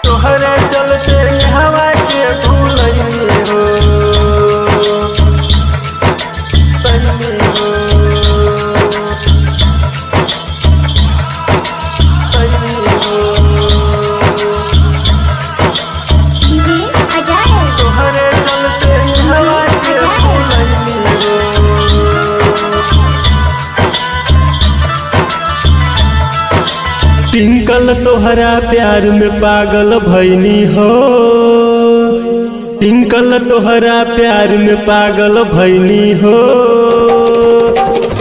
तोहरे चलते हवा के भूलैनी हो तैनी हो तैनी हो तोहरे चलते हवा के भूलैनी हो। टिंकल तोहरा प्यार में पागल भैनी हो, टिंकल तोहरा प्यार में पागल भैनी हो।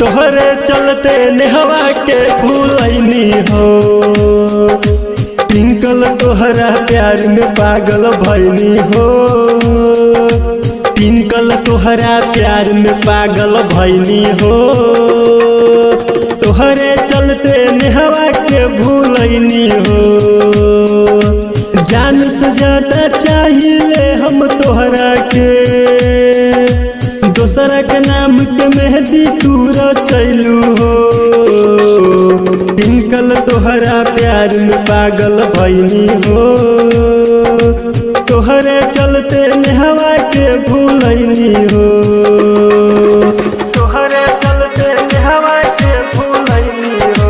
तोहरे चलते नेहवा के भूलैनी हो, टिंकल तोहरा प्यार में पागल भैनी हो, टिंकल तोहरा प्यार में पागल भैनी हो। तोहरे चलते नेहवा के भूलैनी हो, जान से ज्यादा चाहिए हम तोहरा के, दोसरा के नाम के मेहंदी तू रचैलू हो। टिंकल तोहरा प्यार में पागल भैनी हो, तोहरे चलते नेहवा के भूलैनी हो, तोहरे चलते नेहवा के भूलैनी हो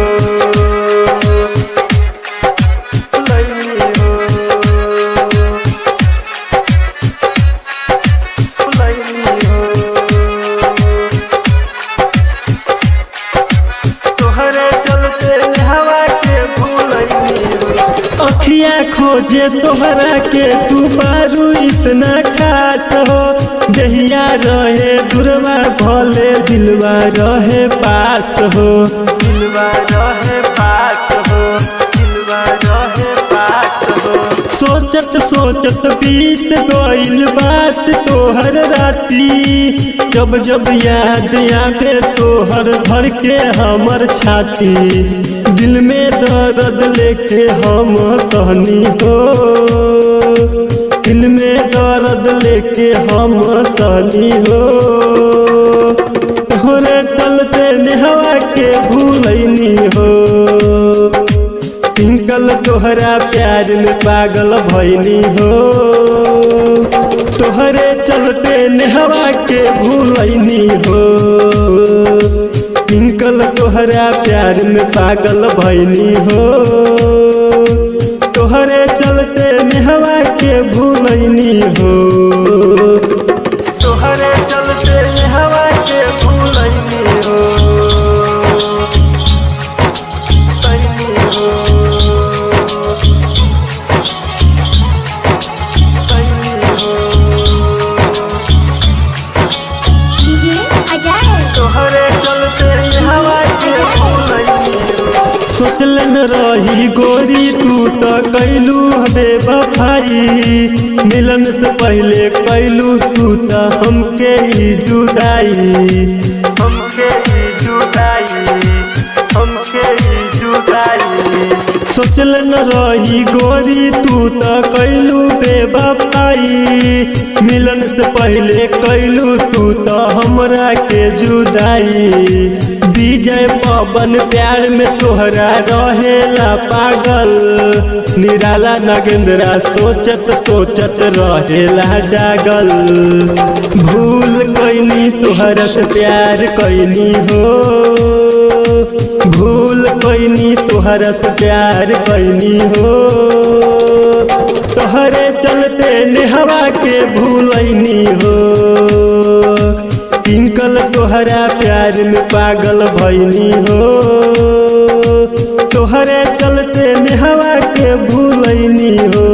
भूलैनी हो भूलैनी हो। तोहरे चलते नेहवा के भूलैनी हो। अखिया खोजे तोहरा के तू बारू इतना खास हो, जहिया रहे दुरवा भले दिलवा रहे पास हो, दिलवा रहे पास हो, दिलवा रहे पास हो। सोचत सोचत बीत गइल बात तोहर राती, जब जब याद आवे तोहर धर के हमर छाती, दिल में दर्द लेके हम सहनी हो, दिल में दर्द लेके हम सहनी हो। तोहरे चलते नेहवा के भूलैनी हो, टिंकल तोहरा प्यार में पागल भैनी हो, तोहरे चलते नेहवा के भूलैनी हो, टिंकल तोहरा प्यार में पागल भैनी हो, तोहरे चलते नेहवा के भूलैनी हो, तोहरे चलते नेहवा के भूलैनी हो तैनी हो तैनी हो। तोहरे चलते नेहवा के भूलैनी हो। सोचलन रही गोरी तू तो कैलू बेवफाई, मिलन से पहले कैलू तू तो हमके ही जुदाई, हमके ही जुदाई, हमके ही जुदाई। सोचलन रही गोरी तू तो कैलू बेवफाई, मिलन से पहले कैलू तू तो हमरा के जुदाई। विजय पवन प्यार में तोहरा रहेला पागल, निराला नगेंद्रा सोचत सोचत रहेला जागल। भूल कैनी तोहरा से प्यार कैनी हो, भूल कैनी तोहरा से प्यार कैनी हो, तोहरे चलते नेहवा के भूलैनी हो, टिंकल तोहरा प्यार में पागल भैनी हो, तोहरे चलते नेहवा के भूलैनी हो।